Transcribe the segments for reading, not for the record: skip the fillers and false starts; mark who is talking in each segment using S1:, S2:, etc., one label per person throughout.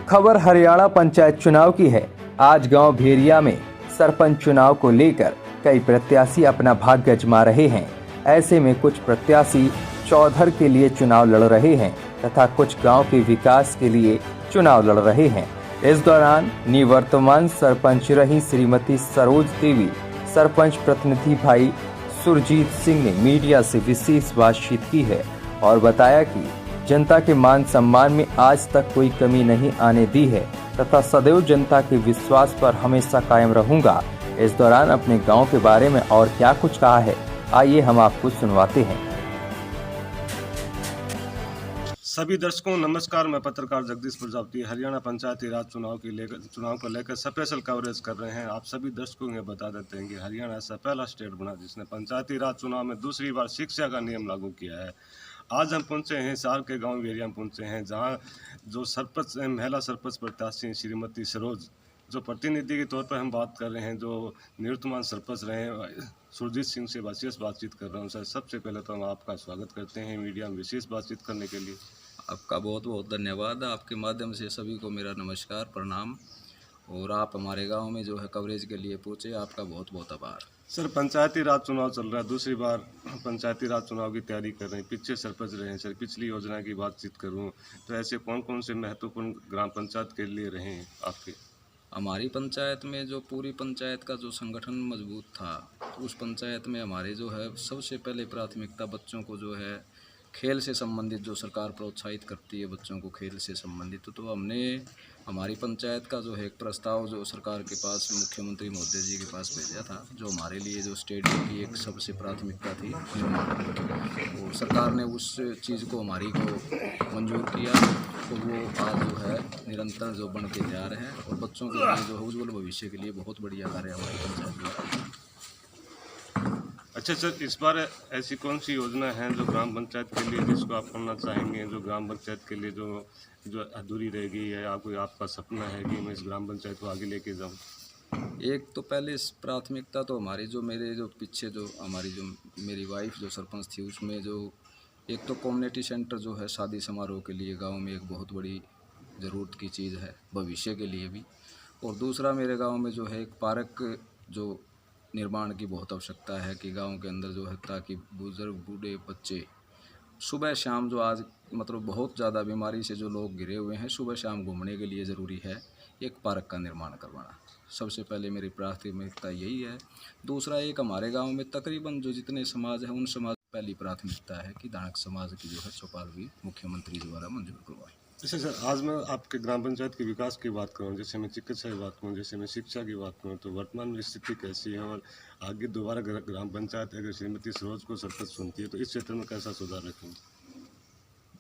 S1: खबर हरियाणा पंचायत चुनाव की है। आज गांव भेरिया में सरपंच चुनाव को लेकर कई प्रत्याशी अपना भाग्य आजमा रहे हैं। ऐसे में कुछ प्रत्याशी चौधर के लिए चुनाव लड़ रहे हैं तथा कुछ गांव के विकास के लिए चुनाव लड़ रहे हैं। इस दौरान निवर्तमान सरपंच रही श्रीमती सरोज देवी, सरपंच प्रतिनिधि भाई सुरजीत सिंह ने मीडिया से विशेष बातचीत की है और बताया कि जनता के मान सम्मान में आज तक कोई कमी नहीं आने दी है तथा सदैव जनता के विश्वास पर हमेशा कायम रहूंगा। इस दौरान अपने गांव के बारे में और क्या कुछ कहा है, आइए हम आपको सुनवाते हैं।
S2: सभी दर्शकों नमस्कार। मैं पत्रकार जगदीश प्रजापति हरियाणा पंचायती राज चुनाव को लेकर स्पेशल कवरेज कर रहे हैं। आप सभी दर्शकों को बता देते हैं कि हरियाणा ऐसा पहला स्टेट बना जिसने पंचायती राज चुनाव में दूसरी बार शिक्षा का नियम लागू किया है। आज हम पहुंचे हैं हिसार के गांव भेरिया में पहुंचे हैं, जहां जो सरपंच महिला सरपंच प्रत्याशी श्रीमती सरोज, जो प्रतिनिधि के तौर पर हम बात कर रहे हैं, जो निवर्तमान सरपंच रहे हैं, सुरजीत सिंह से विशेष बातचीत कर रहा हूं। सर, सबसे पहले तो हम आपका स्वागत करते हैं मीडिया में विशेष बातचीत करने के लिए।
S3: आपका बहुत बहुत धन्यवाद। आपके माध्यम से सभी को मेरा नमस्कार, प्रणाम। और आप हमारे गांव में जो है कवरेज के लिए पहुंचे, आपका बहुत बहुत आभार।
S2: सर, पंचायती राज चुनाव चल रहा है, दूसरी बार पंचायती राज चुनाव की तैयारी कर रहे हैं, पीछे सरपंच रहे हैं। सर, पिछली योजना की बातचीत करूं तो ऐसे कौन कौन से महत्वपूर्ण ग्राम पंचायत के लिए रहे हैं आपके?
S3: हमारी पंचायत में जो पूरी पंचायत का जो संगठन मजबूत था, उस पंचायत में हमारे जो है सबसे पहले प्राथमिकता बच्चों को जो है खेल से संबंधित, जो सरकार प्रोत्साहित करती है बच्चों को खेल से संबंधित, तो हमने हमारी पंचायत का जो है एक प्रस्ताव जो सरकार के पास मुख्यमंत्री महोदय जी के पास भेजा था, जो हमारे लिए जो स्टेडियम की एक सबसे प्राथमिकता थी निर्माण, और सरकार ने उस चीज़ को हमारी को मंजूर किया। तो वो आज जो है निरंतर जो बन के तैयार है और बच्चों के लिए जो है उज्ज्वल भविष्य के लिए बहुत बढ़िया कार्य हमारी पंचायत में।
S2: अच्छा सर, इस बार ऐसी कौन सी योजना है जो ग्राम पंचायत के लिए जिसको आप करना चाहेंगे, जो ग्राम पंचायत के लिए जो अधूरी रहेगी, या कोई आपका सपना है कि मैं इस ग्राम पंचायत को आगे लेके जाऊं?
S3: एक तो पहले प्राथमिकता तो हमारी जो मेरे जो पीछे जो हमारी जो मेरी वाइफ जो सरपंच थी, उसमें जो एक तो कम्युनिटी सेंटर जो है शादी समारोह के लिए गांव में एक बहुत बड़ी ज़रूरत की चीज़ है भविष्य के लिए भी। और दूसरा मेरे गांव में जो है एक पार्क जो निर्माण की बहुत आवश्यकता है कि गांव के अंदर जो है, ताकि बुजुर्ग बूढ़े बच्चे सुबह शाम जो आज मतलब बहुत ज़्यादा बीमारी से जो लोग घिरे हुए हैं, सुबह शाम घूमने के लिए ज़रूरी है एक पार्क का निर्माण करवाना। सबसे पहले मेरी प्राथमिकता यही है। दूसरा, एक हमारे गांव में तकरीबन जो जितने समाज हैं उन समाज पहली प्राथमिकता है कि दानक समाज की जो है चौपाल भी मुख्यमंत्री द्वारा मंजूर करवाएं।
S2: जैसे सर, आज मैं आपके ग्राम पंचायत के विकास की बात करूं, जैसे मैं चिकित्सा की बात करूं, जैसे मैं शिक्षा की बात करूं, तो वर्तमान में स्थिति कैसी है और आगे दोबारा ग्राम पंचायत अगर श्रीमती सरोज को सरपंच चुनती है तो इस क्षेत्र में कैसा सुधार रखेंगे?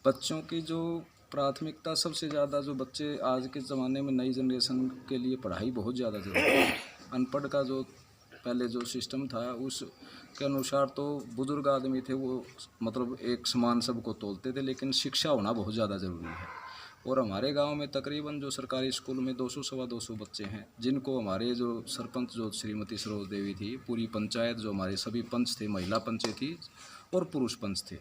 S3: बच्चों की जो प्राथमिकता सबसे ज़्यादा, जो बच्चे आज के ज़माने में नई जनरेशन के लिए पढ़ाई बहुत ज़्यादा ज़रूरी है। अनपढ़ का जो पहले जो सिस्टम था उसके अनुसार तो बुज़ुर्ग आदमी थे वो मतलब एक समान सबको तोलते थे, लेकिन शिक्षा होना बहुत ज़्यादा ज़रूरी है। और हमारे गांव में तकरीबन जो सरकारी स्कूल में 200 सवा 200 बच्चे हैं, जिनको हमारे जो सरपंच जो श्रीमती सरोज देवी थी, पूरी पंचायत जो हमारे सभी पंच थे, महिला पंच थी और पुरुष पंच थे,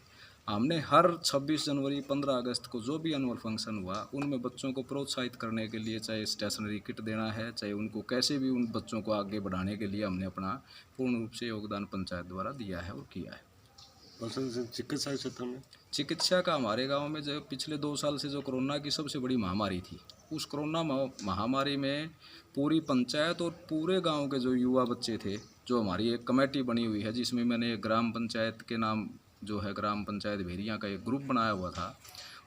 S3: हमने हर 26 जनवरी 15 अगस्त को जो भी एनुअल फंक्शन हुआ उनमें बच्चों को प्रोत्साहित करने के लिए, चाहे स्टेशनरी किट देना है, चाहे उनको कैसे भी उन बच्चों को आगे बढ़ाने के लिए हमने अपना पूर्ण रूप से योगदान पंचायत द्वारा दिया है और किया है।
S2: और सर, चिकित्सा के क्षेत्र में
S3: चिकित्सा का हमारे गांव में जो पिछले 2 साल से जो कोरोना की सबसे बड़ी महामारी थी, उस कोरोना महामारी में पूरी पंचायत और पूरे गांव के जो युवा बच्चे थे, जो हमारी एक कमेटी बनी हुई है जिसमें मैंने ग्राम पंचायत के नाम जो है ग्राम पंचायत भेरिया का एक ग्रुप बनाया हुआ था,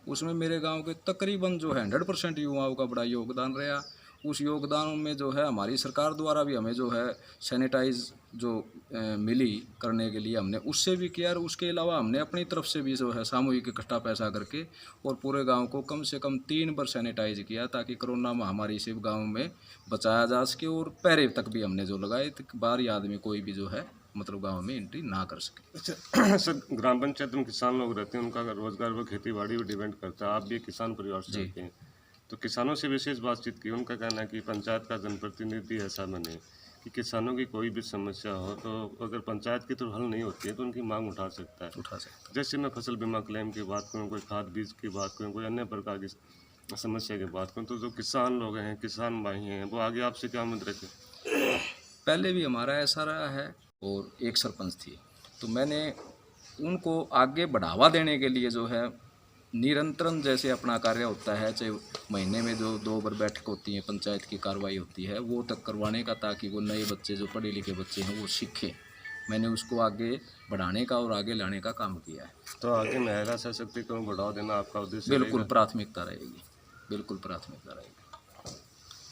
S3: उसमें मेरे गांव के तकरीबन जो है 100% युवाओं का बड़ा योगदान रहा। उस योगदान में जो है हमारी सरकार द्वारा भी हमें जो है सैनिटाइज जो मिली करने के लिए हमने उससे भी किया, और उसके अलावा हमने अपनी तरफ से भी जो है सामूहिक इकट्ठा पैसा करके और पूरे गांव को कम से कम 3 बार सैनिटाइज किया, ताकि कोरोना महामारी से गांव में बचाया जा सके। और पहरे तक भी हमने जो लगाए, बाहरी आदमी कोई भी जो है मतलब गांव में एंट्री ना कर सके।
S2: अच्छा सर, ग्राम पंचायत में किसान लोग रहते हैं, उनका रोजगार व खेती बाड़ी पर डिपेंड करता है। आप भी किसान परिवार से रहते हैं, तो किसानों से विशेष बातचीत की। उनका कहना है कि पंचायत का जनप्रतिनिधि ऐसा बने कि किसानों की कोई भी समस्या हो तो अगर पंचायत की तो हल नहीं होती है तो उनकी मांग उठा सकता है। जैसे मैं फसल बीमा क्लेम की बात करूँ, कोई खाद बीज की बात करूँ, कोई अन्य प्रकार की समस्या की बात करूँ तो जो किसान लोग हैं, किसान भाई हैं, वो आगे आपसे क्या उम्मीद रखें?
S3: पहले भी हमारा ऐसा रहा है और एक सरपंच थी, तो मैंने उनको आगे बढ़ावा देने के लिए जो है निरंतरन जैसे अपना कार्य होता है, चाहे महीने में जो 2 बार बैठक होती है, पंचायत की कार्रवाई होती है, वो तक करवाने का, ताकि वो नए बच्चे जो पढ़े लिखे बच्चे हैं वो सीखें। मैंने उसको आगे बढ़ाने का और आगे लाने का काम किया है।
S2: तो आगे महिला सशक्तिकरण बढ़ावा देना आपका उद्देश्य
S3: बिल्कुल
S2: रहेगा?
S3: प्राथमिकता रहेगी, बिल्कुल प्राथमिकता रहेगी।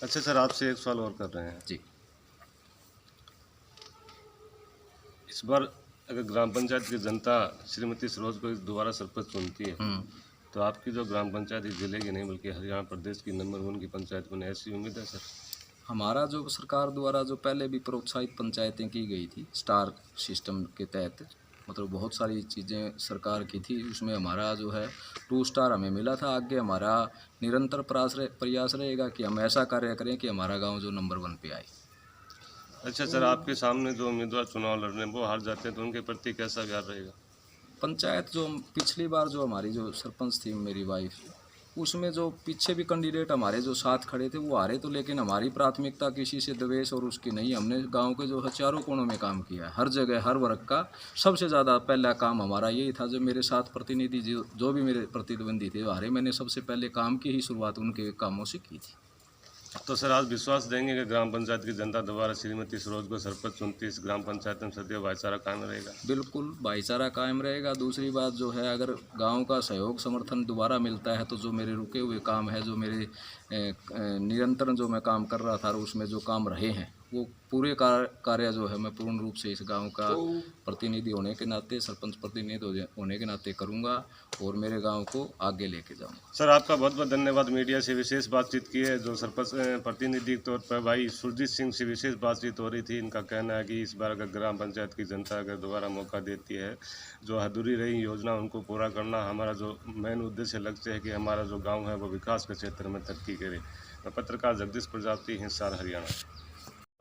S2: अच्छा सर, आपसे एक सवाल और कर रहे हैं।
S3: जी।
S2: इस बार अगर ग्राम पंचायत की जनता श्रीमती सरोज को दोबारा सरपंच चुनती है, तो आपकी जो ग्राम पंचायत ही जिले की नहीं बल्कि हरियाणा प्रदेश की नंबर 1 की पंचायत बने, ऐसी उम्मीद है सर?
S3: हमारा जो सरकार द्वारा जो पहले भी प्रोत्साहित पंचायतें की गई थी स्टार सिस्टम के तहत, मतलब बहुत सारी चीज़ें सरकार की थी, उसमें हमारा जो है 2 स्टार हमें मिला था। आगे हमारा निरंतर प्रयास रहेगा कि हम ऐसा कार्य करें कि हमारा गांव जो नंबर 1 पे आए।
S2: अच्छा सर, आपके सामने जो उम्मीदवार चुनाव लड़ रहे हैं वो हार जाते हैं तो उनके प्रति कैसा व्यवहार रहेगा?
S3: पंचायत जो पिछली बार जो हमारी जो सरपंच थी मेरी वाइफ, उसमें जो पीछे भी कैंडिडेट हमारे जो साथ खड़े थे वो हारे, तो लेकिन हमारी प्राथमिकता किसी से द्वेष और उसकी नहीं। हमने गांव के जो है चारों कोनों में काम किया है, हर जगह हर वर्ग का। सबसे ज़्यादा पहला काम हमारा यही था, जो मेरे साथ प्रतिनिधि जो भी मेरे प्रतिद्वंदी थे हारे, मैंने सबसे पहले काम की ही शुरुआत उनके कामों से की थी।
S2: तो सर, आज विश्वास देंगे कि ग्राम पंचायत की जनता दोबारा श्रीमती सरोज को सरपंच चुनती है, इस ग्राम पंचायत में सदैव भाईचारा कायम रहेगा?
S3: बिल्कुल भाईचारा कायम रहेगा। दूसरी बात जो है, अगर गांव का सहयोग समर्थन दोबारा मिलता है तो जो मेरे रुके हुए काम है, जो मेरे निरंतर जो मैं काम कर रहा था और उसमें जो काम रहे हैं, वो पूरे कार्य जो है मैं पूर्ण रूप से इस गांव का प्रतिनिधि होने के नाते, सरपंच प्रतिनिधि होने के नाते करूंगा और मेरे गांव को आगे लेके जाऊंगा।
S2: सर, आपका बहुत बहुत धन्यवाद। मीडिया से विशेष बातचीत की है। जो सरपंच प्रतिनिधि के तौर पर भाई सुरजीत सिंह से विशेष बातचीत हो रही थी। इनका कहना है कि इस बार अगर ग्राम पंचायत की जनता अगर दोबारा मौका देती है, जो अधूरी रही योजना उनको पूरा करना हमारा जो मेन उद्देश्य लक्ष्य है कि हमारा जो गाँव है वो विकास के क्षेत्र में तरक्की करे। मैं पत्रकार जगदीश प्रजापति, हिसार, हरियाणा।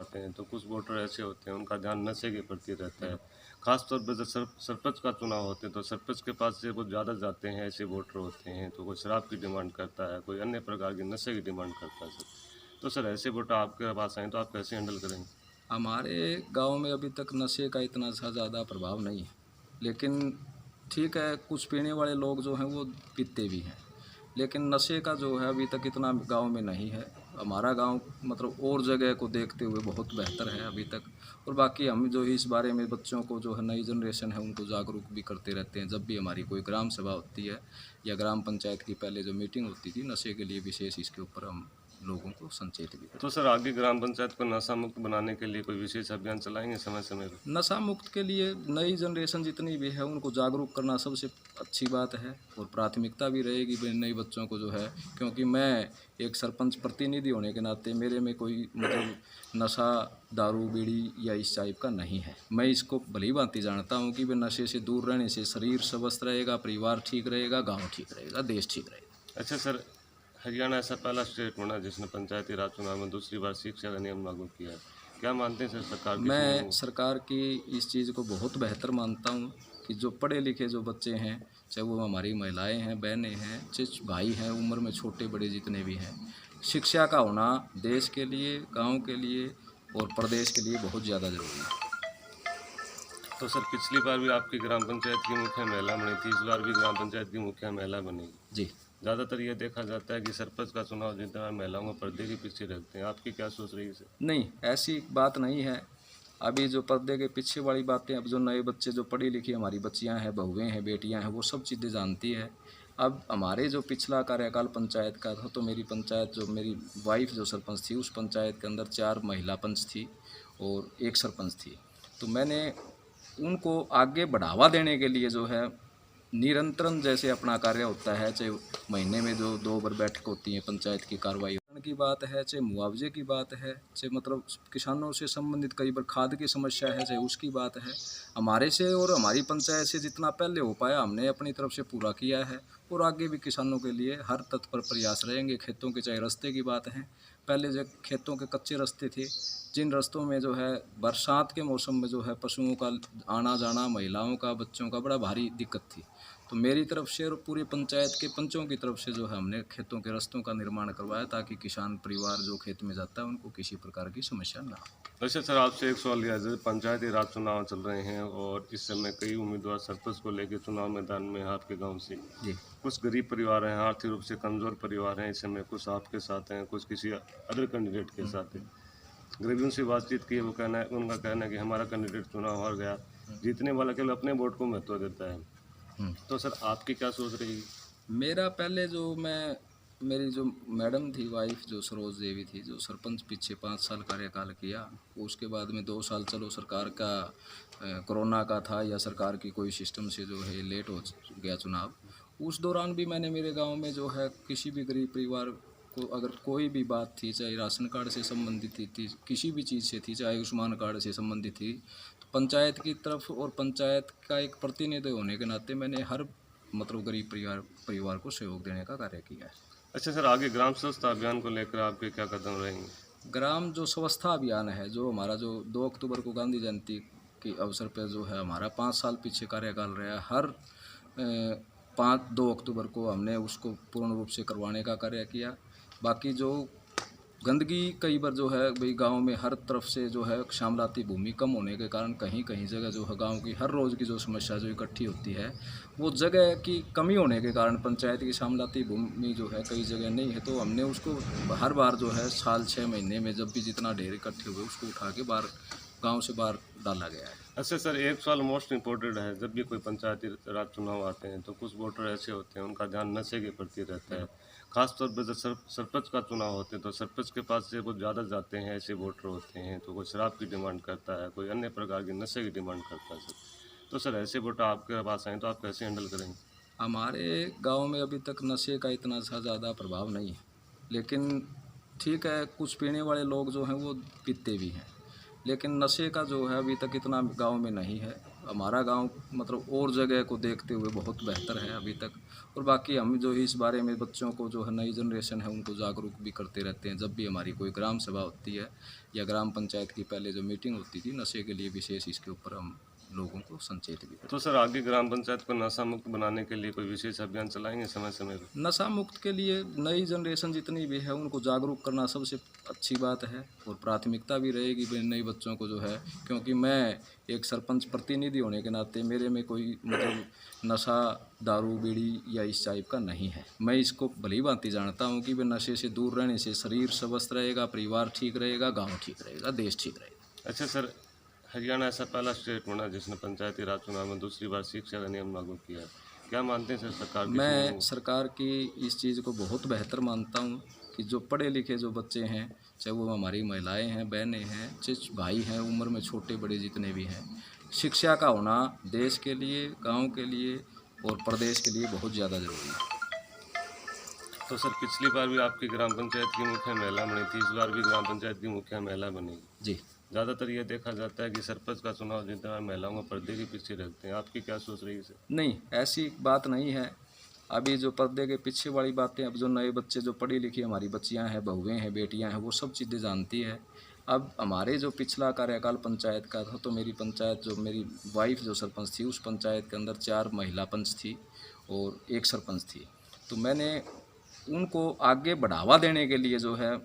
S2: आते हैं तो कुछ वोटर ऐसे होते हैं उनका ध्यान नशे के प्रति रहता है। खासतौर पर जब सरपंच का चुनाव होते हैं तो सरपंच के पास से कुछ ज़्यादा जाते हैं, ऐसे वोटर होते हैं। तो कोई शराब की डिमांड करता है, कोई अन्य प्रकार के नशे की डिमांड करता है सर। तो सर, ऐसे वोटर आपके पास आए तो आप कैसे हैंडल करेंगे?
S3: हमारे गांव में अभी तक नशे का इतना सा ज़्यादा प्रभाव नहीं है, लेकिन ठीक है, कुछ पीने वाले लोग जो हैं वो पीते भी हैं, लेकिन नशे का जो है अभी तक इतना गांव में नहीं है। हमारा गांव मतलब और जगह को देखते हुए बहुत बेहतर है अभी तक। और बाकी हम जो इस बारे में बच्चों को जो है, नई जनरेशन है, उनको जागरूक भी करते रहते हैं। जब भी हमारी कोई ग्राम सभा होती है या ग्राम पंचायत की पहले जो मीटिंग होती थी, नशे के लिए विशेष इसके ऊपर हम लोगों को संचेत भी करते
S2: तो सर, आगे ग्राम पंचायत को नशा मुक्त बनाने के लिए कोई विशेष अभियान चलाएंगे समय समय पर?
S3: हैं। नशा मुक्त के लिए नई जनरेशन जितनी भी है उनको जागरूक करना सबसे अच्छी बात है, और प्राथमिकता भी रहेगी नए बच्चों को जो है, क्योंकि मैं एक सरपंच प्रतिनिधि होने के नाते मेरे में कोई मतलब नशा, दारू, बीड़ी या इस टाइप का नहीं है। मैं इसको भली भांति जानता हूँ कि वे नशे से दूर रहने से शरीर स्वस्थ रहेगा, परिवार ठीक रहेगा, गाँव ठीक रहेगा, देश ठीक रहेगा।
S2: अच्छा सर, हरियाणा ऐसा पहला स्टेट बना जिसने पंचायती राज चुनाव में दूसरी बार शिक्षा का नियम लागू किया है। क्या मानते हैं सर सरकार की
S3: मैं सरकार की इस चीज़ को बहुत बेहतर मानता हूँ कि जो पढ़े लिखे जो बच्चे हैं, चाहे वो हमारी महिलाएं हैं, बहनें हैं, चाहे भाई हैं, उम्र में छोटे बड़े जितने भी हैं, शिक्षा का होना देश के लिए, गांव के लिए और प्रदेश के लिए बहुत ज़्यादा ज़रूरी है।
S2: तो सर, पिछली बार भी आपकी ग्राम पंचायत की मुखिया महिला बनी थी, इस बार भी ग्राम पंचायत की मुखिया महिला बनेगी।
S3: जी।
S2: ज़्यादातर ये देखा जाता है कि सरपंच का चुनाव जितना है महिलाओं को पर्दे के पीछे रखते हैं। आपकी क्या सोच रही है सर?
S3: नहीं, ऐसी बात नहीं है। अभी जो पर्दे के पीछे वाली बातें, अब जो नए बच्चे जो पढ़ी लिखी हमारी बच्चियां हैं, बहुएं हैं, बेटियां हैं, वो सब चीज़ें जानती है। अब हमारे जो पिछला कार्यकाल पंचायत का था, तो मेरी पंचायत जो मेरी वाइफ जो सरपंच थी, उस पंचायत के अंदर 4 महिला पंच थी और 1 सरपंच थी। तो मैंने उनको आगे बढ़ावा देने के लिए जो है निरंतरन जैसे अपना कार्य होता है, चाहे महीने में जो 2 बार बैठक होती है, पंचायत की कार्रवाई की बात है, चाहे मुआवजे की बात है, चाहे मतलब किसानों से संबंधित कई बार खाद की समस्या है, चाहे उसकी बात है, हमारे से और हमारी पंचायत से जितना पहले हो पाया हमने अपनी तरफ से पूरा किया है, और आगे भी किसानों के लिए हर तत्पर प्रयास रहेंगे। खेतों के चाहे रास्ते की बात है, पहले जो खेतों के कच्चे रास्ते थे, जिन रास्तों में जो है बरसात के मौसम में जो है पशुओं का आना जाना, महिलाओं का, बच्चों का बड़ा भारी दिक्कत थी, तो मेरी तरफ से और पूरी पंचायत के पंचों की तरफ से जो है हमने खेतों के रास्तों का निर्माण करवाया, ताकि किसान परिवार जो खेत में जाता है उनको किसी प्रकार की समस्या ना हो।
S2: वैसे सर आपसे एक सवाल लिया जाए, पंचायती राज चुनाव चल रहे हैं और इस समय कई उम्मीदवार सरपंच को लेकर चुनाव मैदान में हैं आपके गांव से।
S3: जी।
S2: कुछ गरीब परिवार हैं, आर्थिक रूप से कमज़ोर परिवार हैं, इस समय कुछ आपके साथ हैं, कुछ किसी अदर कैंडिडेट के साथ हैं। गरीबों से बातचीत की, वो कहना है, उनका कहना है कि हमारा कैंडिडेट चुनाव हार गया, जीतने वाला केवल अपने वोट को महत्व देता है। तो सर आपकी क्या सोच रही?
S3: मेरा पहले जो मेरी जो मैडम थी वाइफ, जो सरोज देवी थी, जो सरपंच पीछे 5 साल कार्यकाल किया, उसके बाद में 2 साल चलो सरकार का कोरोना का था या सरकार की कोई सिस्टम से जो है लेट हो गया चुनाव। उस दौरान भी मैंने मेरे गांव में जो है किसी भी गरीब परिवार को अगर कोई भी बात थी, चाहे राशन कार्ड से संबंधित थी, किसी भी चीज़ से थी, चाहे आयुष्मान कार्ड से संबंधित थी, तो पंचायत की तरफ और पंचायत का एक प्रतिनिधि होने के नाते मैंने हर मतलब गरीब परिवार को सहयोग देने का कार्य किया है।
S2: अच्छा सर, आगे ग्राम स्वच्छता अभियान को लेकर आपके क्या कदम रहेंगे?
S3: ग्राम जो स्वच्छता अभियान है, जो हमारा जो 2 अक्टूबर को गांधी जयंती के अवसर पर जो है हमारा 5 साल पीछे कार्यकाल रहा, हर 2 अक्टूबर को हमने उसको पूर्ण रूप से करवाने का कार्य किया। बाकी जो गंदगी कई बार जो है भाई गांव में हर तरफ से जो है श्यामलाती भूमि कम होने के कारण कहीं कहीं जगह जो है गांव की हर रोज़ की जो समस्या जो इकट्ठी होती है, वो जगह की कमी होने के कारण पंचायत की श्यामलाती भूमि जो है कई जगह नहीं है, तो हमने उसको हर बार जो है साल 6 महीने में जब भी जितना ढेर इकट्ठे हुए उसको उठा के बाहर गाँव से बाहर डाला गया है।
S2: अच्छा सर, एक सवाल मोस्ट इम्पोर्टेंट है, जब भी कोई पंचायती राज चुनाव आते हैं तो कुछ वोटर ऐसे होते हैं उनका ध्यान नशे के प्रति रहता है, खासतौर पर जब सरपंच का चुनाव होते हैं तो सरपंच के पास से कुछ ज़्यादा जाते हैं, ऐसे वोटर होते हैं, तो कोई शराब की डिमांड करता है, कोई अन्य प्रकार की नशे की डिमांड करता है। सर तो सर ऐसे वोटर आपके पास आए तो आप कैसे हैंडल करेंगे?
S3: हमारे गांव में अभी तक नशे का इतना सा ज़्यादा प्रभाव नहीं है, लेकिन ठीक है कुछ पीने वाले लोग जो हैं वो पीते भी हैं, लेकिन नशे का जो है अभी तक इतना गांव में नहीं है। हमारा गांव मतलब और जगह को देखते हुए बहुत बेहतर है अभी तक। और बाकी हम जो इस बारे में बच्चों को जो है नई जनरेशन है उनको जागरूक भी करते रहते हैं। जब भी हमारी कोई ग्राम सभा होती है या ग्राम पंचायत की पहले जो मीटिंग होती थी नशे के लिए विशेष, इसके ऊपर हम लोगों को संचेत भी करते हैं।
S2: तो सर आगे ग्राम पंचायत को नशा मुक्त बनाने के लिए कोई विशेष अभियान चलाएंगे समय समय पर?
S3: नशा मुक्त के लिए नई जनरेशन जितनी भी है उनको जागरूक करना सबसे अच्छी बात है और प्राथमिकता भी रहेगी नए बच्चों को जो है, क्योंकि मैं एक सरपंच प्रतिनिधि होने के नाते मेरे में कोई मतलब नशा दारू बीड़ी या इस टाइप का नहीं है। मैं इसको भली भांति जानता हूँ कि वे नशे से दूर रहने से शरीर स्वस्थ रहेगा, परिवार ठीक रहेगा, गाँव ठीक रहेगा, देश ठीक रहेगा।
S2: अच्छा सर, हरियाणा ऐसा पहला स्टेट बना जिसने पंचायती राज चुनाव में दूसरी बार शिक्षा का नियम लागू किया है, क्या मानते हैं सर सरकार की?
S3: मैं सरकार की इस चीज़ को बहुत बेहतर मानता हूँ कि जो पढ़े लिखे जो बच्चे हैं, चाहे वो हमारी महिलाएं हैं, बहनें हैं, चाहे भाई हैं, उम्र में छोटे बड़े जितने भी हैं, शिक्षा का होना देश के लिए, गांव के लिए और प्रदेश के लिए बहुत ज़्यादा ज़रूरी है।
S2: तो सर पिछली बार भी आपकी ग्राम पंचायत की मुखिया महिला बनी थी, इस बार भी ग्राम पंचायत की मुखिया महिला बनेगी।
S3: जी।
S2: ज़्यादातर ये देखा जाता है कि सरपंच का चुनाव जीतने वाली महिलाओं को पर्दे के पीछे रखते हैं, आपकी क्या सोच रही है सर?
S3: नहीं, ऐसी बात नहीं है। अभी जो पर्दे के पीछे वाली बातें, अब जो नए बच्चे जो पढ़ी लिखी हमारी बच्चियां हैं, बहुएं हैं, बेटियां हैं, वो सब चीज़ें जानती है। अब हमारे जो पिछला कार्यकाल पंचायत का था, तो मेरी पंचायत जो मेरी वाइफ जो सरपंच थी, उस पंचायत के अंदर 4 महिला पंच थी और 1 सरपंच थी। तो मैंने उनको आगे बढ़ावा देने के लिए जो है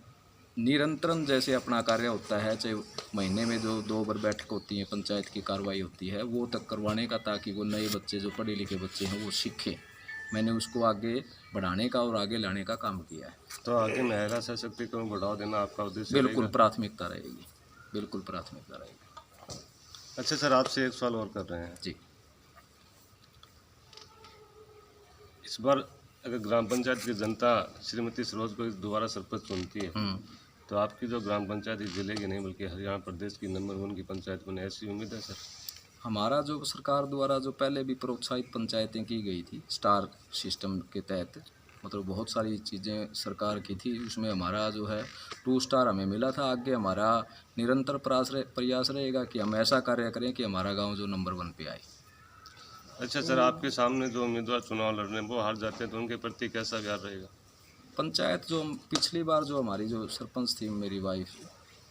S3: निरंतरन जैसे अपना कार्य होता है, चाहे महीने में जो 2 बार बैठक होती है, पंचायत की कार्रवाई होती है, वो तक करवाने का, ताकि वो नए बच्चे जो पढ़े लिखे बच्चे हैं वो सीखें। मैंने उसको आगे बढ़ाने का और आगे लाने का काम किया है।
S2: तो आगे महिला सशक्तिकरण बढ़ावा देना आपका उद्देश्य
S3: बिल्कुल
S2: रहेगा?
S3: प्राथमिकता रहेगी, बिल्कुल प्राथमिकता रहेगी।
S2: अच्छा सर, आपसे एक सवाल और कर रहे हैं।
S3: जी।
S2: इस बार अगर ग्राम पंचायत की जनता श्रीमती सरोज को दोबारा सरपंच चुनती है तो आपकी जो ग्राम पंचायत इस जिले की नहीं बल्कि हरियाणा प्रदेश की नंबर 1 की पंचायत बने, ऐसी उम्मीद है सर?
S3: हमारा जो सरकार द्वारा जो पहले भी प्रोत्साहित पंचायतें की गई थी स्टार सिस्टम के तहत, मतलब बहुत सारी चीज़ें सरकार की थी, उसमें हमारा जो है 2 स्टार हमें मिला था। आगे हमारा निरंतर प्रयास रहेगा कि हम ऐसा कार्य करें कि हमारा गांव जो नंबर 1 पे आए।
S2: अच्छा सर, आपके सामने जो उम्मीदवार चुनाव लड़ रहे हैं वो हार जाते हैं तो उनके प्रति कैसा व्यवहार रहेगा?
S3: पंचायत जो पिछली बार जो हमारी जो सरपंच थी मेरी वाइफ,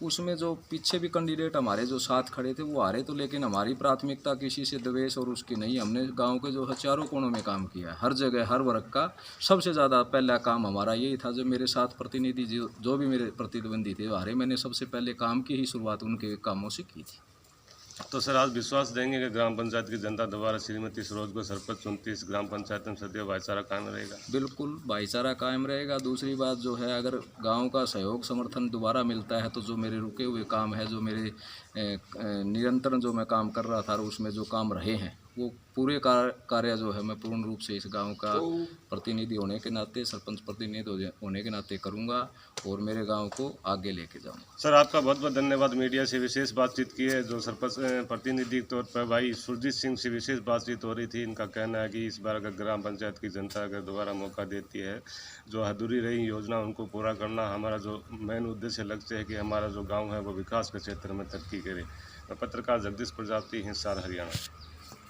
S3: उसमें जो पीछे भी कैंडिडेट हमारे जो साथ खड़े थे वो हारे, तो लेकिन हमारी प्राथमिकता किसी से द्वेष और उसकी नहीं। हमने गांव के जो चारों कोनों में काम किया, हर जगह हर वर्ग का। सबसे ज़्यादा पहला काम हमारा यही था, जो मेरे साथ प्रतिनिधि जो भी मेरे प्रतिद्वंदी थे हारे, मैंने सबसे पहले काम की ही शुरुआत उनके कामों से की थी।
S2: तो सर आज विश्वास देंगे कि ग्राम पंचायत की जनता दोबारा श्रीमती सरोज को सरपंच चुनती, इस ग्राम पंचायत में सदैव भाईचारा कायम रहेगा?
S3: बिल्कुल भाईचारा कायम रहेगा। दूसरी बात जो है, अगर गांव का सहयोग समर्थन दोबारा मिलता है तो जो मेरे रुके हुए काम है, जो मेरे निरंतर जो मैं काम कर रहा था और उसमें जो काम रहे हैं, वो पूरे कार्य जो है मैं पूर्ण रूप से इस गांव का प्रतिनिधि होने के नाते, सरपंच प्रतिनिधि होने के नाते करूंगा और मेरे गांव को आगे लेके जाऊंगा।
S2: सर आपका बहुत बहुत धन्यवाद। मीडिया से विशेष बातचीत की है, जो सरपंच प्रतिनिधि के तौर पर भाई सुरजीत सिंह से विशेष बातचीत हो रही थी। इनका कहना है कि इस बार अगर ग्राम पंचायत की जनता अगर दोबारा मौका देती है, जो अधूरी रही योजना उनको पूरा करना हमारा जो मेन उद्देश्य लक्ष्य है कि हमारा जो गाँव है वो विकास के क्षेत्र में तरक्की करे। मैं पत्रकार जगदीश प्रजापति, हिसार, हरियाणा।